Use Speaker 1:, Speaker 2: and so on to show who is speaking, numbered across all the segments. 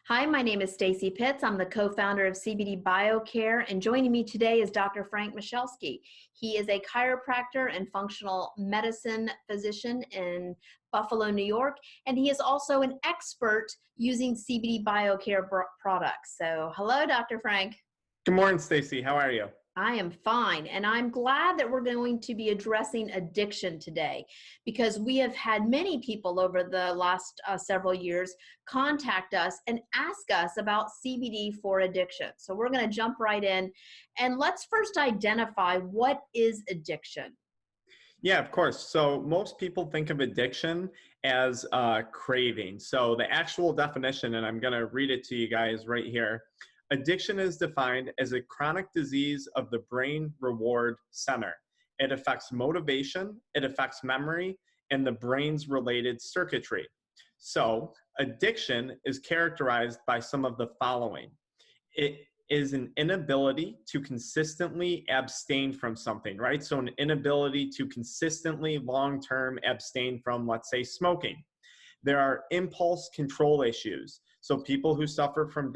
Speaker 1: Hi, my name is Stacey Pitts. I'm the co-founder of CBD BioCare, and joining me today is Dr. Frank Michalski. He is a chiropractor and functional medicine physician in Buffalo, New York, and he is also an expert using CBD BioCare products. So, hello, Dr. Frank.
Speaker 2: Good morning, Stacey. How are you?
Speaker 1: I am fine, and I'm glad that we're going to be addressing addiction today because we have had many people over the last several years contact us and ask us about CBD for addiction. So we're going to jump right in, and let's first identify what is addiction.
Speaker 2: Yeah, of course. So most people think of addiction as craving. So the actual definition, and I'm going to read it to you guys right here. Addiction is defined as a chronic disease of the brain reward center. It affects motivation, it affects memory, and the brain's related circuitry. So addiction is characterized by some of the following. It is an inability to consistently abstain from something, right? So an inability to consistently long-term abstain from, let's say, smoking. There are impulse control issues. So people who suffer from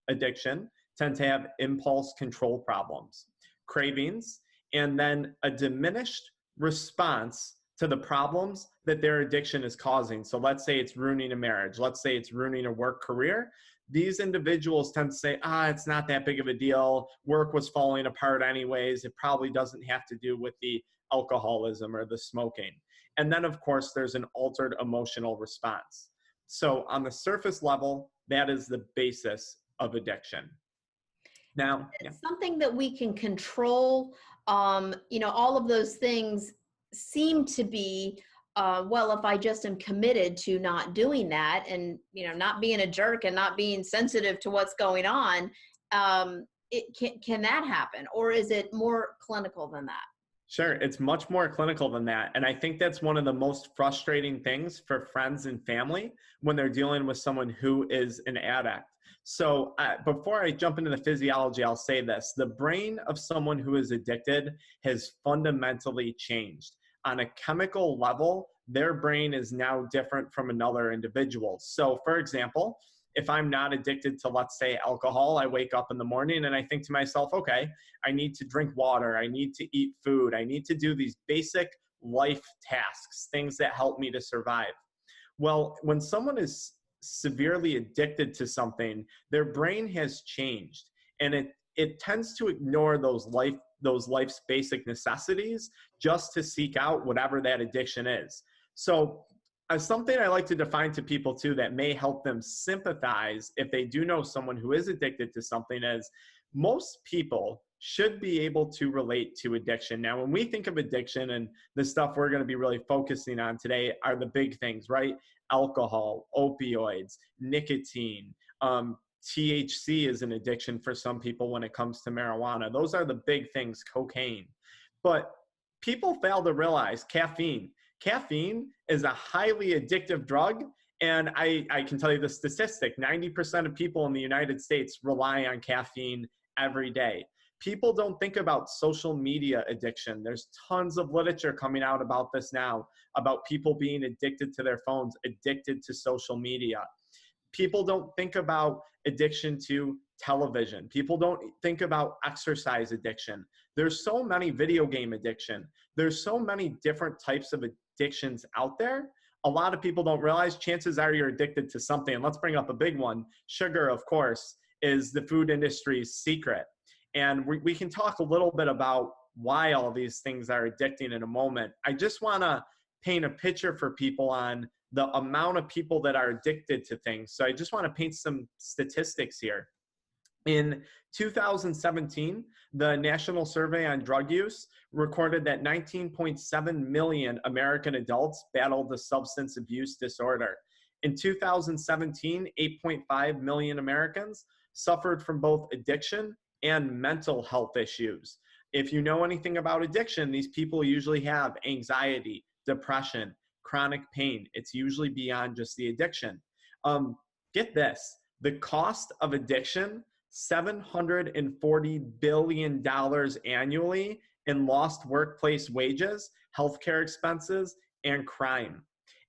Speaker 2: addiction tend to have impulse control problems, cravings, and then a diminished response to the problems that their addiction is causing. So let's say it's ruining a marriage. Let's say it's ruining a work career. These individuals tend to say, it's not that big of a deal. Work was falling apart anyways. It probably doesn't have to do with the alcoholism or the smoking. And then, of course, there's an altered emotional response. So on the surface level, that is the basis of addiction. Now,
Speaker 1: it's something that we can control. All of those things seem to be, well, if I just am committed to not doing that and, not being a jerk and not being sensitive to what's going on, can that happen? Or is it more clinical than that?
Speaker 2: Sure, it's much more clinical than that. And I think that's one of the most frustrating things for friends and family when they're dealing with someone who is an addict. So before I jump into the physiology, I'll say this. The brain of someone who is addicted has fundamentally changed. On a chemical level, their brain is now different from another individual. So for example, if I'm not addicted to, let's say, alcohol, I wake up in the morning and I think to myself, okay, I need to drink water, I need to eat food, I need to do these basic life tasks, things that help me to survive. Well, when someone is severely addicted to something, their brain has changed, and it tends to ignore those life's basic necessities just to seek out whatever that addiction is. So something I like to define to people too that may help them sympathize if they do know someone who is addicted to something is most people should be able to relate to addiction. Now, when we think of addiction, and the stuff we're going to be really focusing on today are the big things, right? Alcohol, opioids, nicotine, THC is an addiction for some people when it comes to marijuana. Those are the big things, cocaine. But people fail to realize caffeine. Caffeine is a highly addictive drug, and I can tell you the statistic, 90% of people in the United States rely on caffeine every day. People don't think about social media addiction. There's tons of literature coming out about this now, about people being addicted to their phones, addicted to social media. People don't think about addiction to television. People don't think about exercise addiction. There's so many video game addiction. There's so many different types of addictions out there. A lot of people don't realize chances are you're addicted to something. And let's bring up a big one. Sugar, of course, is the food industry's secret. And we can talk a little bit about why all these things are addicting in a moment. I just want to paint a picture for people on the amount of people that are addicted to things. So I just want to paint some statistics here. In 2017, the National Survey on Drug Use recorded that 19.7 million American adults battled a substance abuse disorder. In 2017, 8.5 million Americans suffered from both addiction and mental health issues. If you know anything about addiction, these people usually have anxiety, depression, chronic pain. It's usually beyond just the addiction. Get this, the cost of addiction, $740 billion annually in lost workplace wages, healthcare expenses, and crime.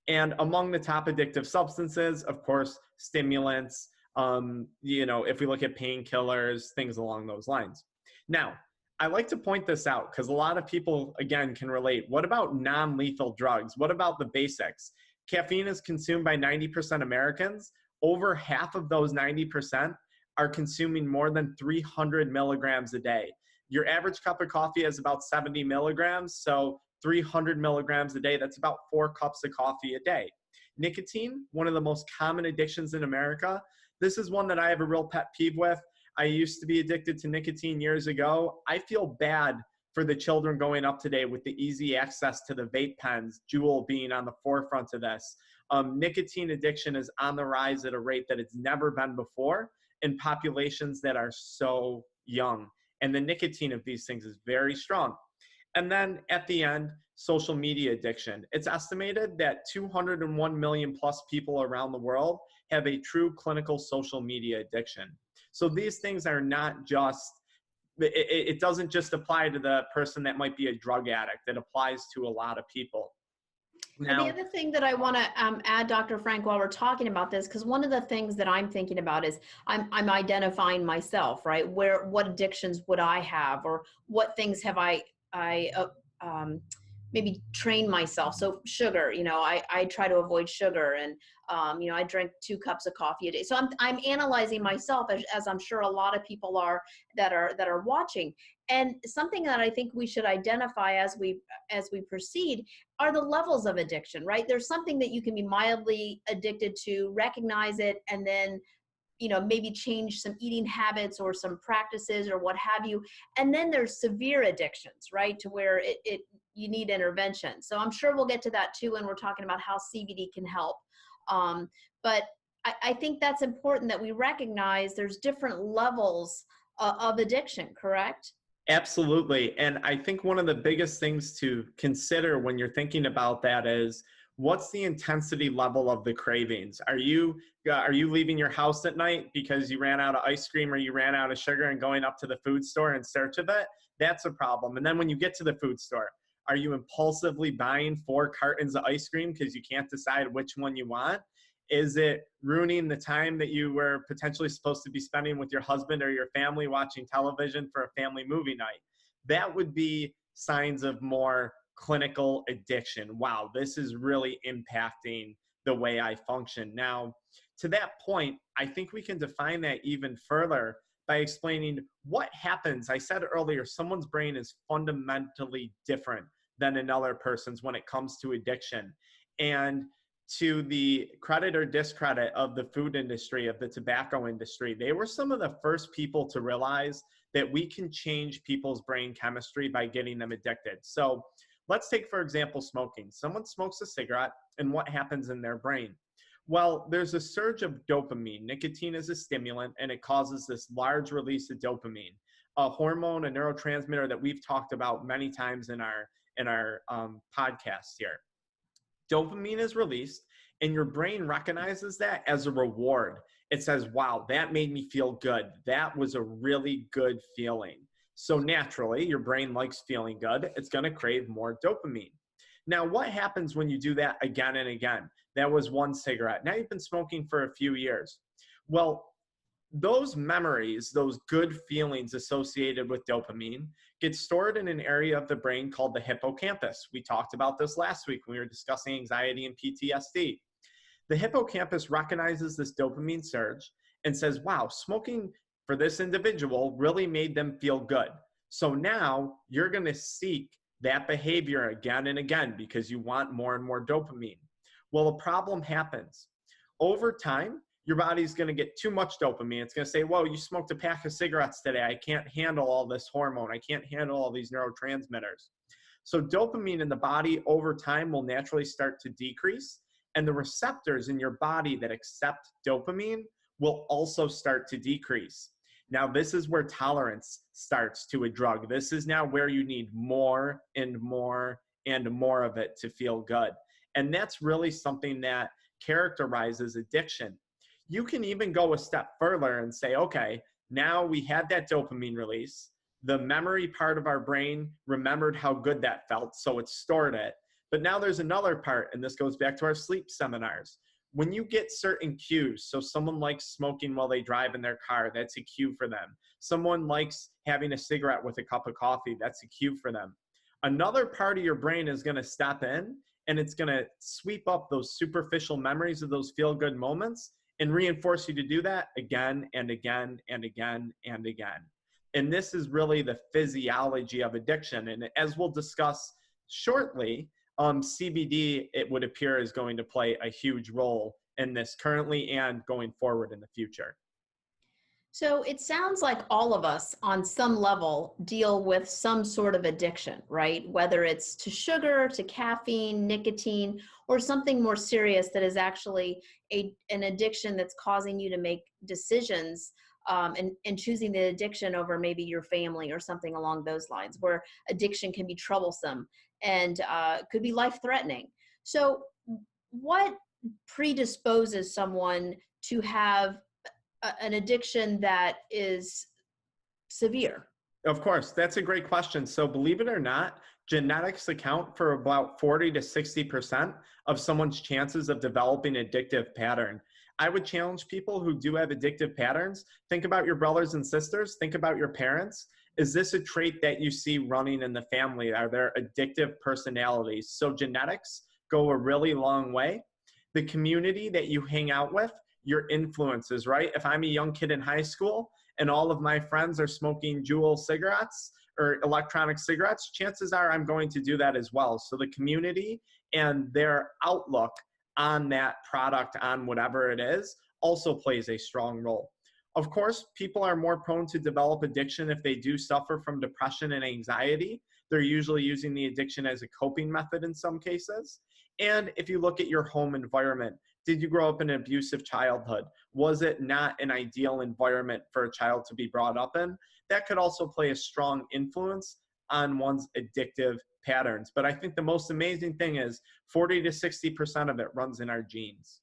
Speaker 2: And among the top addictive substances, of course, stimulants, if we look at painkillers, things along those lines. Now, I like to point this out because a lot of people, again, can relate. What about non-lethal drugs? What about the basics? Caffeine is consumed by 90% Americans. Over half of those 90% are consuming more than 300 milligrams a day. Your average cup of coffee is about 70 milligrams, so 300 milligrams a day, that's about 4 cups of coffee a day. Nicotine, one of the most common addictions in America. This is one that I have a real pet peeve with. I used to be addicted to nicotine years ago. I feel bad for the children going up today with the easy access to the vape pens, Juul being on the forefront of this. Nicotine addiction is on the rise at a rate that it's never been before in populations that are so young. And the nicotine of these things is very strong. And then at the end, social media addiction. It's estimated that 201 million plus people around the world have a true clinical social media addiction. So these things are not just, it doesn't just apply to the person that might be a drug addict. It applies to a lot of people.
Speaker 1: Now, the other thing that I want to add, Dr. Frank, while we're talking about this, because one of the things that I'm thinking about is I'm identifying myself, right? What addictions would I have, or what things have I maybe train myself. So sugar, I try to avoid sugar, and I drink 2 cups of coffee a day. So I'm analyzing myself, as I'm sure a lot of people are that are watching. And something that I think we should identify as we proceed are the levels of addiction, right? There's something that you can be mildly addicted to, recognize it, and then maybe change some eating habits or some practices or what have you. And then there's severe addictions, right? To where you need intervention. So I'm sure we'll get to that too when we're talking about how CBD can help. But I think that's important that we recognize there's different levels of addiction, correct?
Speaker 2: Absolutely. And I think one of the biggest things to consider when you're thinking about that is, what's the intensity level of the cravings? Are you leaving your house at night because you ran out of ice cream or you ran out of sugar and going up to the food store in search of it? That's a problem. And then when you get to the food store, are you impulsively buying 4 cartons of ice cream because you can't decide which one you want? Is it ruining the time that you were potentially supposed to be spending with your husband or your family watching television for a family movie night? That would be signs of more clinical addiction. Wow, this is really impacting the way I function. Now, to that point, I think we can define that even further by explaining what happens. I said earlier, someone's brain is fundamentally different than another person's when it comes to addiction. And to the credit or discredit of the food industry, of the tobacco industry, they were some of the first people to realize that we can change people's brain chemistry by getting them addicted. So let's take, for example, smoking. Someone smokes a cigarette, and what happens in their brain? Well, there's a surge of dopamine. Nicotine is a stimulant, and it causes this large release of dopamine, a hormone, a neurotransmitter that we've talked about many times in our podcast here. Dopamine is released, and your brain recognizes that as a reward. It says, wow, that made me feel good. That was a really good feeling. So naturally, your brain likes feeling good. It's going to crave more dopamine. Now, what happens when you do that again and again? That was one cigarette. Now you've been smoking for a few years. Well, those memories, those good feelings associated with dopamine, get stored in an area of the brain called the hippocampus. We talked about this last week when we were discussing anxiety and PTSD. The hippocampus recognizes this dopamine surge and says, wow, smoking for this individual really made them feel good. So now you're going to seek that behavior again and again because you want more and more dopamine. Well, a problem happens. Over time, your body's going to get too much dopamine. It's going to say, whoa, you smoked a pack of cigarettes today. I can't handle all this hormone. I can't handle all these neurotransmitters. So dopamine in the body over time will naturally start to decrease. And the receptors in your body that accept dopamine will also start to decrease. Now, this is where tolerance starts to a drug. This is now where you need more and more and more of it to feel good. And that's really something that characterizes addiction. You can even go a step further and say, okay, now we had that dopamine release. The memory part of our brain remembered how good that felt, so it stored it. But now there's another part, and this goes back to our sleep seminars. when you get certain cues, so someone likes smoking while they drive in their car, that's a cue for them. Someone likes having a cigarette with a cup of coffee, that's a cue for them. Another part of your brain is going to step in and it's going to sweep up those superficial memories of those feel good moments and reinforce you to do that again and again and again and again. And this is really the physiology of addiction. And as we'll discuss shortly, CBD, it would appear, is going to play a huge role in this currently and going forward in the future.
Speaker 1: So it sounds like all of us on some level deal with some sort of addiction, right? Whether it's to sugar, to caffeine, nicotine, or something more serious that is actually an addiction that's causing you to make decisions and choosing the addiction over maybe your family or something along those lines, where addiction can be troublesome and could be life-threatening. So what predisposes someone to have an addiction that is severe?
Speaker 2: Of course, that's a great question. So believe it or not, genetics account for about 40 to 60% of someone's chances of developing an addictive pattern. I would challenge people who do have addictive patterns, think about your brothers and sisters, think about your parents. Is this a trait that you see running in the family? Are there addictive personalities? So genetics go a really long way. The community that you hang out with, your influences, right? If I'm a young kid in high school and all of my friends are smoking Juul cigarettes or electronic cigarettes, chances are I'm going to do that as well. So the community and their outlook on that product, on whatever it is, also plays a strong role. Of course, people are more prone to develop addiction if they do suffer from depression and anxiety. They're usually using the addiction as a coping method in some cases. And if you look at your home environment, did you grow up in an abusive childhood? Was it not an ideal environment for a child to be brought up in? That could also play a strong influence on one's addictive patterns. But I think the most amazing thing is 40 to 60% of it runs in our genes.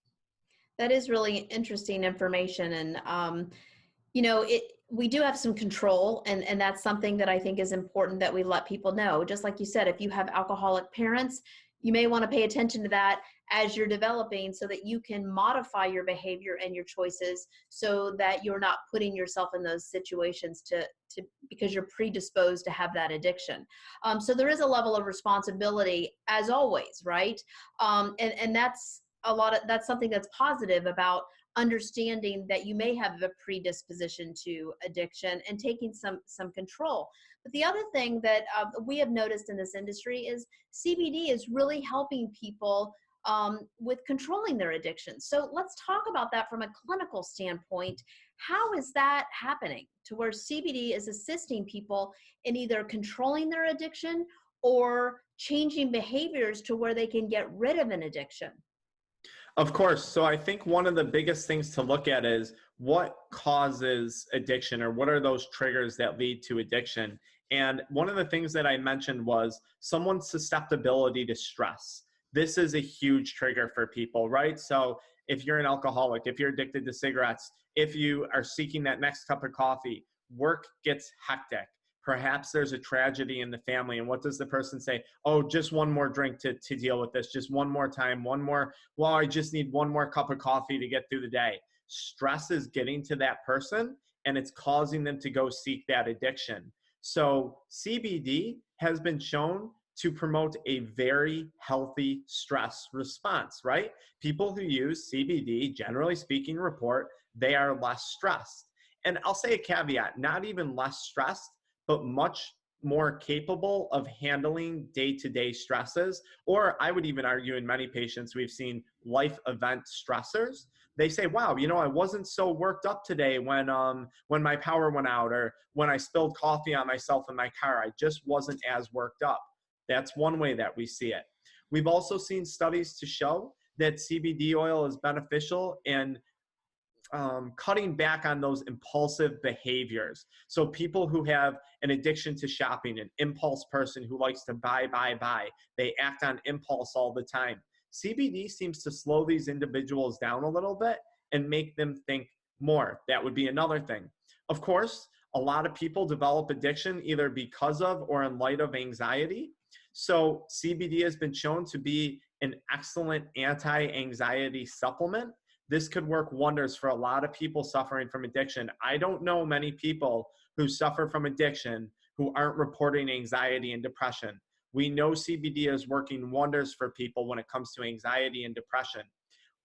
Speaker 1: That is really interesting information. And, we do have some control, and that's something that I think is important that we let people know. Just like you said, if you have alcoholic parents, you may want to pay attention to that as you're developing so that you can modify your behavior and your choices so that you're not putting yourself in those situations because you're predisposed to have that addiction. So there is a level of responsibility as always, right? And that's something that's positive about understanding that you may have a predisposition to addiction and taking some control. But the other thing that we have noticed in this industry is CBD is really helping people with controlling their addiction. So let's talk about that from a clinical standpoint. How is that happening to where CBD is assisting people in either controlling their addiction or changing behaviors to where they can get rid of an addiction?
Speaker 2: Of course. So I think one of the biggest things to look at is what causes addiction, or what are those triggers that lead to addiction. And one of the things that I mentioned was someone's susceptibility to stress. This is a huge trigger for people, right? So if you're an alcoholic, if you're addicted to cigarettes, if you are seeking that next cup of coffee, work gets hectic. Perhaps there's a tragedy in the family. And what does the person say? Oh, just one more drink to deal with this. Just one more time, well, I just need one more cup of coffee to get through the day. Stress is getting to that person and it's causing them to go seek that addiction. So CBD has been shown to promote a very healthy stress response, right? People who use CBD, generally speaking, report they are less stressed. And I'll say a caveat, not even less stressed, but much more capable of handling day-to-day stresses. Or I would even argue in many patients, we've seen life event stressors. They say, wow, I wasn't so worked up today when my power went out, or when I spilled coffee on myself in my car. I just wasn't as worked up. That's one way that we see it. We've also seen studies to show that CBD oil is beneficial in cutting back on those impulsive behaviors. So people who have an addiction to shopping, an impulse person who likes to buy, they act on impulse all the time. CBD seems to slow these individuals down a little bit and make them think more. That would be another thing. Of course, a lot of people develop addiction either because of or in light of anxiety. So CBD has been shown to be an excellent anti-anxiety supplement. This could work wonders for a lot of people suffering from addiction. I don't know many people who suffer from addiction who aren't reporting anxiety and depression. We know CBD is working wonders for people when it comes to anxiety and depression.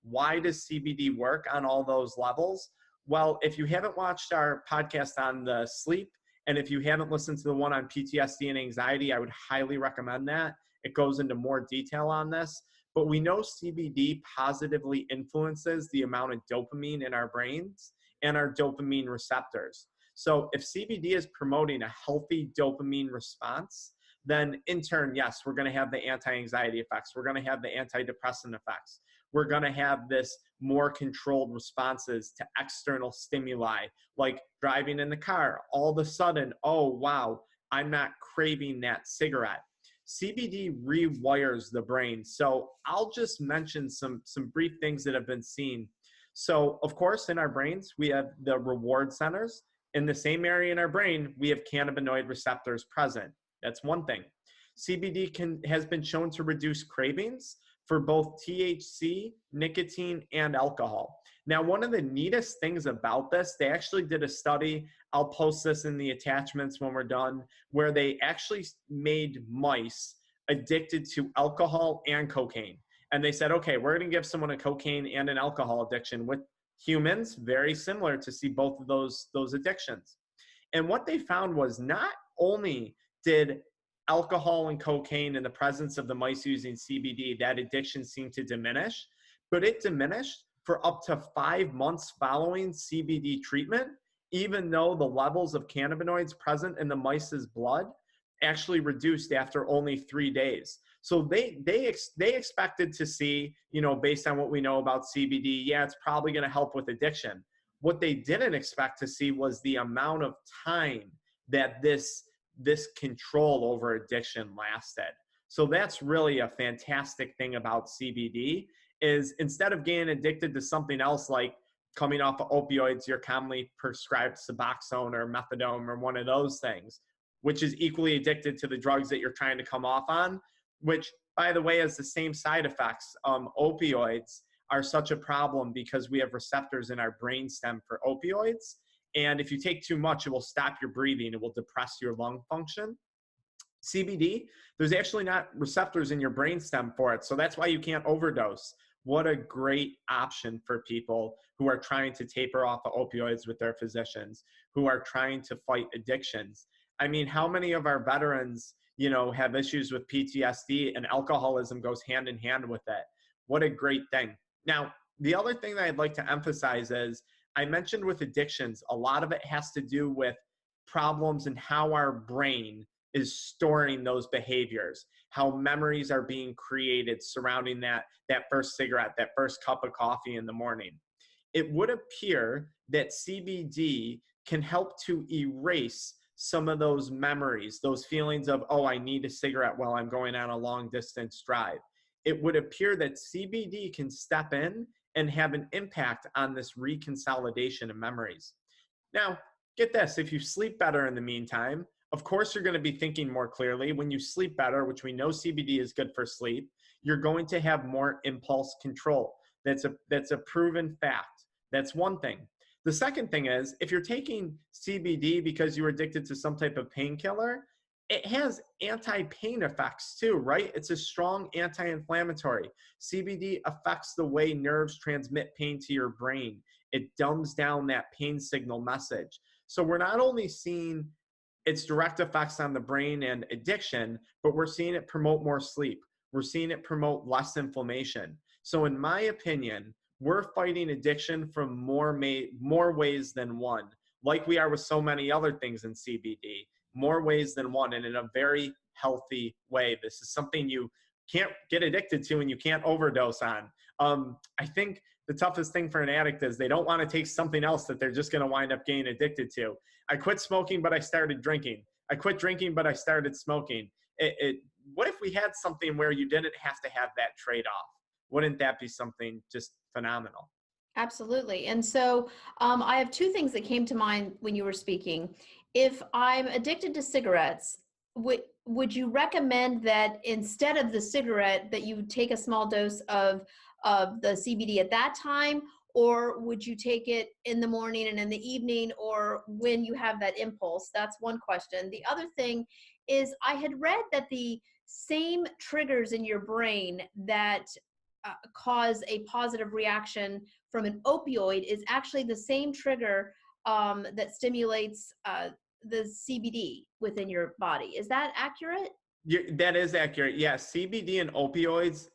Speaker 2: Why does CBD work on all those levels? Well, if you haven't watched our podcast on the sleep, and if you haven't listened to the one on PTSD and anxiety, I would highly recommend that. It goes into more detail on this. But we know CBD positively influences the amount of dopamine in our brains and our dopamine receptors. So if CBD is promoting a healthy dopamine response, then in turn, yes, we're going to have the anti-anxiety effects. We're going to have the antidepressant effects. We're going to have this more controlled responses to external stimuli, like driving in the car. All of a sudden, oh, wow, I'm not craving that cigarette. CBD rewires the brain. So I'll just mention some brief things that have been seen. So of course, in our brains, we have the reward centers. In the same area in our brain, we have cannabinoid receptors present. That's one thing. CBD has been shown to reduce cravings for both THC, nicotine, and alcohol. Now, one of the neatest things about this, they actually did a study, I'll post this in the attachments when we're done, where they actually made mice addicted to alcohol and cocaine. And they said, okay, we're going to give someone a cocaine and an alcohol addiction with humans, very similar to see both of those addictions. And what they found was not only did alcohol and cocaine in the presence of the mice using CBD, that addiction seemed to diminish, but it diminished for up to 5 months following CBD treatment, even though the levels of cannabinoids present in the mice's blood actually reduced after only 3 days. So they expected to see, based on what we know about CBD, yeah, it's probably going to help with addiction. What they didn't expect to see was the amount of time that this control over addiction lasted. So that's really a fantastic thing about CBD is instead of getting addicted to something else like coming off of opioids, you're commonly prescribed Suboxone or methadone or one of those things, which is equally addicted to the drugs that you're trying to come off on, which, by the way, has the same side effects. Opioids are such a problem because we have receptors in our brainstem for opioids. And if you take too much, it will stop your breathing. It will depress your lung function. CBD, there's actually not receptors in your brainstem for it. So that's why you can't overdose. What a great option for people who are trying to taper off of opioids with their physicians, who are trying to fight addictions. I mean, how many of our veterans, have issues with PTSD, and alcoholism goes hand in hand with it? What a great thing. Now, the other thing that I'd like to emphasize is I mentioned with addictions, a lot of it has to do with problems in how our brain is storing those behaviors, how memories are being created surrounding that first cigarette, that first cup of coffee in the morning. It would appear that CBD can help to erase some of those memories, those feelings of, oh, I need a cigarette while I'm going on a long distance drive. It would appear that CBD can step in and have an impact on this reconsolidation of memories. Now, get this, if you sleep better in the meantime, of course you're going to be thinking more clearly. When you sleep better, which we know CBD is good for sleep, you're going to have more impulse control. That's a proven fact. That's one thing. The second thing is, if you're taking CBD because you were addicted to some type of painkiller, it has anti-pain effects too, right? It's a strong anti-inflammatory. CBD affects the way nerves transmit pain to your brain. It dumbs down that pain signal message. So we're not only seeing its direct effects on the brain and addiction, but we're seeing it promote more sleep. We're seeing it promote less inflammation. So in my opinion, we're fighting addiction from more ways than one, like we are with so many other things in CBD. More ways than one, and in a very healthy way. This is something you can't get addicted to and you can't overdose on. I think the toughest thing for an addict is they don't want to take something else that they're just going to wind up getting addicted to. I quit smoking, but I started drinking. I quit drinking, but I started smoking. What if we had something where you didn't have to have that trade-off? Wouldn't that be something just phenomenal?
Speaker 1: Absolutely. And so I have two things that came to mind when you were speaking. If I'm addicted to cigarettes, would you recommend that instead of the cigarette that you take a small dose of the CBD at that time, or would you take it in the morning and in the evening, or when you have that impulse? That's one question. The other thing is, I had read that the same triggers in your brain that cause a positive reaction from an opioid is actually the same trigger that stimulates the CBD within your body. Is that accurate?
Speaker 2: That is accurate. Yeah, CBD and opioids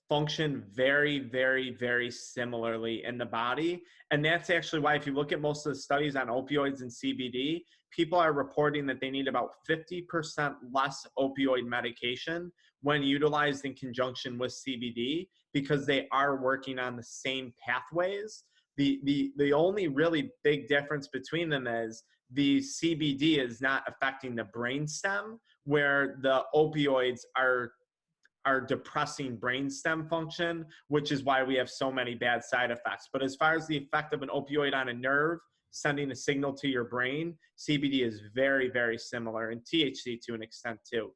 Speaker 2: function very, very, very similarly in the body. And that's actually why, if you look at most of the studies on opioids and CBD, people are reporting that they need about 50% less opioid medication when utilized in conjunction with CBD, because they are working on the same pathways. The only really big difference between them is the CBD is not affecting the brainstem, where the opioids are depressing brainstem function, which is why we have so many bad side effects. But as far as the effect of an opioid on a nerve, sending a signal to your brain, CBD is very, very similar, and THC to an extent too.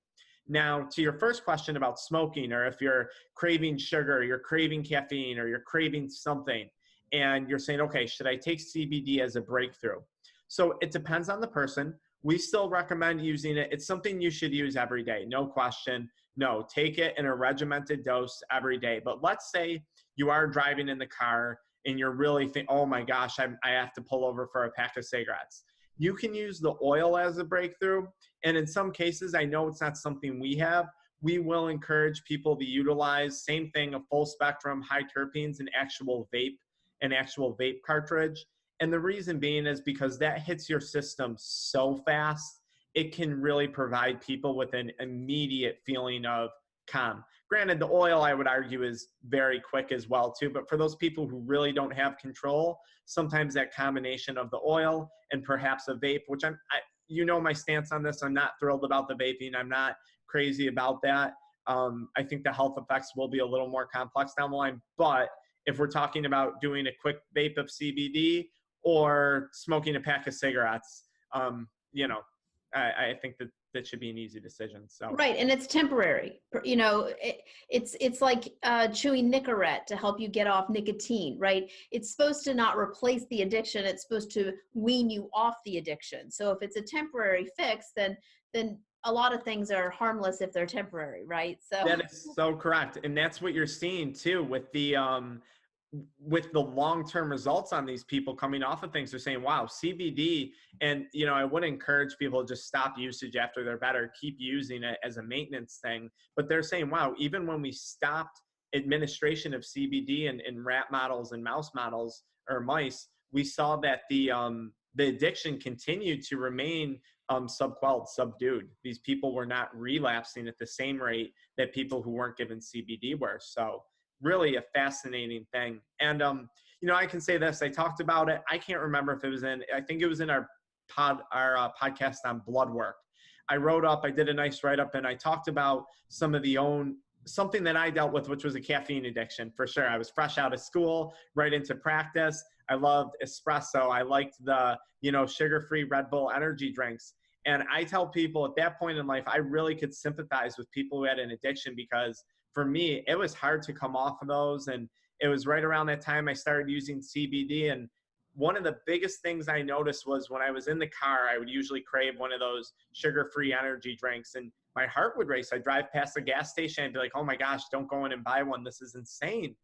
Speaker 2: Now, to your first question about smoking, or if you're craving sugar, you're craving caffeine, or you're craving something, and you're saying, okay, should I take CBD as a breakthrough? So it depends on the person. We still recommend using it. It's something you should use every day, no question. No, take it in a regimented dose every day. But let's say you are driving in the car and you're really thinking, oh my gosh, I have to pull over for a pack of cigarettes. You can use the oil as a breakthrough. And in some cases, I know it's not something we have. We will encourage people to utilize, same thing, a full spectrum, high terpenes, an actual vape cartridge. And the reason being is because that hits your system so fast, it can really provide people with an immediate feeling of calm. Granted, the oil, I would argue, is very quick as well too, but for those people who really don't have control, sometimes that combination of the oil and perhaps a vape, which you know my stance on this, I'm not thrilled about the vaping. I'm not crazy about that. I think the health effects will be a little more complex down the line, but if we're talking about doing a quick vape of CBD or smoking a pack of cigarettes, I think that should be an easy decision. So
Speaker 1: Right, and it's temporary. It's like chewing Nicorette to help you get off nicotine, right? It's supposed to not replace the addiction. It's supposed to wean you off the addiction. So if it's a temporary fix, then a lot of things are harmless if they're temporary, right? So
Speaker 2: that is so correct, and that's what you're seeing too with the long-term results on these people coming off of things. They're saying, wow, CBD, and I would encourage people to just stop usage after they're better, keep using it as a maintenance thing. But they're saying, wow, even when we stopped administration of CBD in rat models and mouse models or mice, we saw that the addiction continued to remain subdued. These people were not relapsing at the same rate that people who weren't given CBD were. So really a fascinating thing. And, I can say this, I talked about it. I can't remember if it was I think it was in our podcast on blood work. I did a nice write-up, and I talked about something that I dealt with, which was a caffeine addiction for sure. I was fresh out of school, right into practice. I loved espresso. I liked the, sugar-free Red Bull energy drinks. And I tell people at that point in life, I really could sympathize with people who had an addiction, because for me, it was hard to come off of those. And it was right around that time I started using CBD. And one of the biggest things I noticed was when I was in the car, I would usually crave one of those sugar-free energy drinks, and my heart would race. I'd drive past a gas station and be like, oh my gosh, don't go in and buy one. This is insane.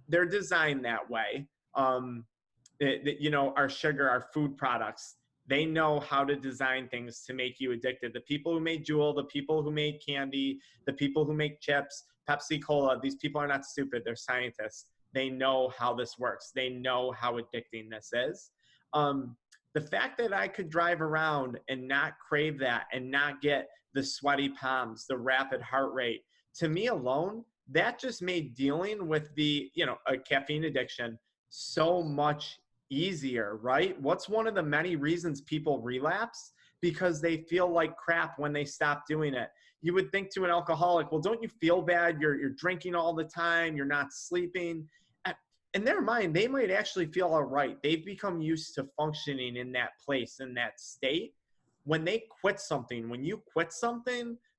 Speaker 2: They're designed that way. Our sugar, our food products, they know how to design things to make you addicted. The people who made Juul, the people who made candy, the people who make chips, Pepsi Cola, these people are not stupid. They're scientists. They know how this works. They know how addicting this is. The fact that I could drive around and not crave that and not get the sweaty palms, the rapid heart rate, to me alone, that just made dealing with a caffeine addiction so much easier, right? What's one of the many reasons people relapse? Because they feel like crap when they stop doing it. You would think to an alcoholic, well, don't you feel bad? You're drinking all the time. You're not sleeping. In their mind, they might actually feel all right. They've become used to functioning in that place, in that state. When you quit something,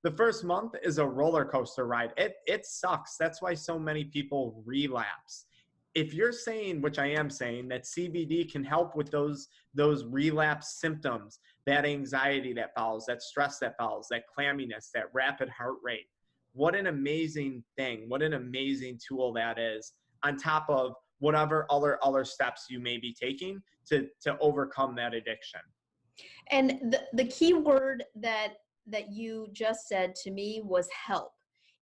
Speaker 2: The first month is a roller coaster ride. It sucks. That's why so many people relapse. If you're saying, which I am saying, that CBD can help with those relapse symptoms, that anxiety that follows, that stress that follows, that clamminess, that rapid heart rate, what an amazing thing, what an amazing tool that is, on top of whatever other steps you may be taking to overcome that addiction.
Speaker 1: And the key word that you just said to me was help.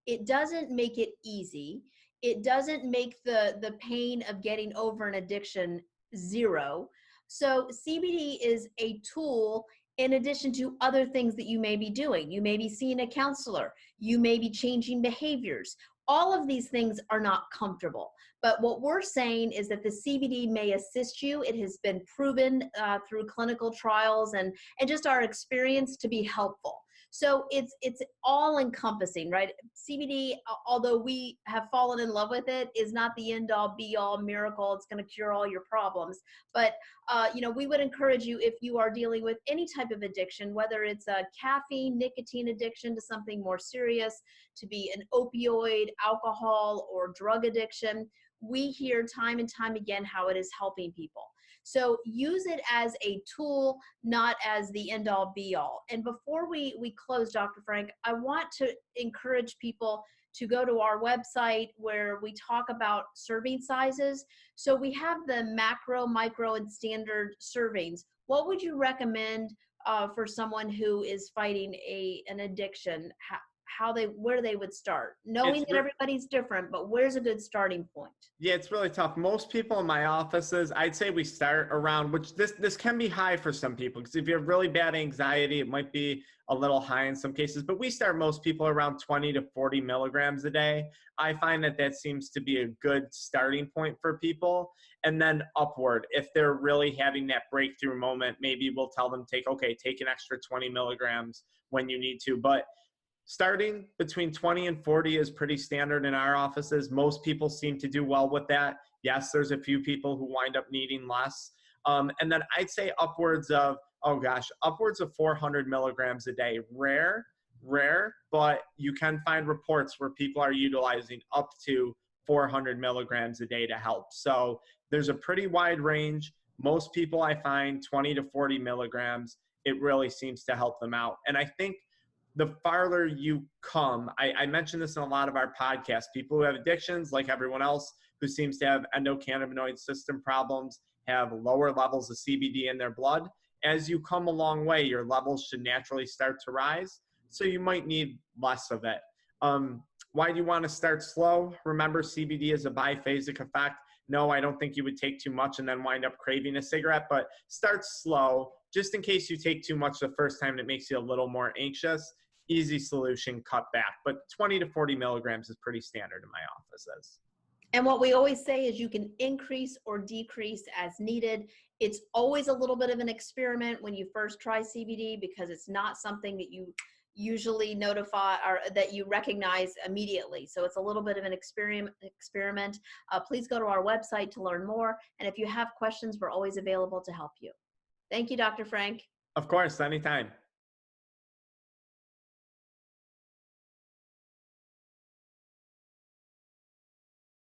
Speaker 1: It doesn't make it easy. It doesn't make the pain of getting over an addiction zero. So CBD is a tool in addition to other things that you may be doing. You may be seeing a counselor. You may be changing behaviors. All of these things are not comfortable. But what we're saying is that the CBD may assist you. It has been proven through clinical trials and just our experience to be helpful. So it's all encompassing, right? CBD, although we have fallen in love with it, is not the end all be all miracle. It's going to cure all your problems. But we would encourage you, if you are dealing with any type of addiction, whether it's a caffeine, nicotine addiction to something more serious, to be an opioid, alcohol, or drug addiction, we hear time and time again how it is helping people. So use it as a tool, not as the end all be all. And before we close, Dr. Frank, I want to encourage people to go to our website where we talk about serving sizes. So we have the macro, micro, and standard servings. What would you recommend for someone who is fighting an addiction? Where they would start, knowing that everybody's different, but where's a good starting point?
Speaker 2: Yeah, it's really tough. Most people in my offices, I'd say we start around, which this can be high for some people, because if you have really bad anxiety, it might be a little high in some cases, but we start most people around 20 to 40 milligrams a day. I find that seems to be a good starting point for people. And then upward, if they're really having that breakthrough moment, maybe we'll tell them, take an extra 20 milligrams when you need to. But starting between 20 and 40 is pretty standard in our offices. Most people seem to do well with that. Yes, there's a few people who wind up needing less. And then I'd say upwards of 400 milligrams a day. Rare, but you can find reports where people are utilizing up to 400 milligrams a day to help. So there's a pretty wide range. Most people, I find 20 to 40 milligrams, it really seems to help them out. And I think the farther you come, I mentioned this in a lot of our podcasts, people who have addictions, like everyone else who seems to have endocannabinoid system problems, have lower levels of CBD in their blood. As you come a long way, your levels should naturally start to rise. So you might need less of it. Why do you want to start slow? Remember, CBD is a biphasic effect. No, I don't think you would take too much and then wind up craving a cigarette, but start slow. Just in case you take too much the first time and it makes you a little more anxious, easy solution, cut back. But 20 to 40 milligrams is pretty standard in my offices.
Speaker 1: And what we always say is you can increase or decrease as needed. It's always a little bit of an experiment when you first try CBD, because it's not something that you usually notify or that you recognize immediately. So it's a little bit of an experiment. Please go to our website to learn more. And if you have questions, we're always available to help you. Thank you, Dr. Frank.
Speaker 2: Of course, anytime.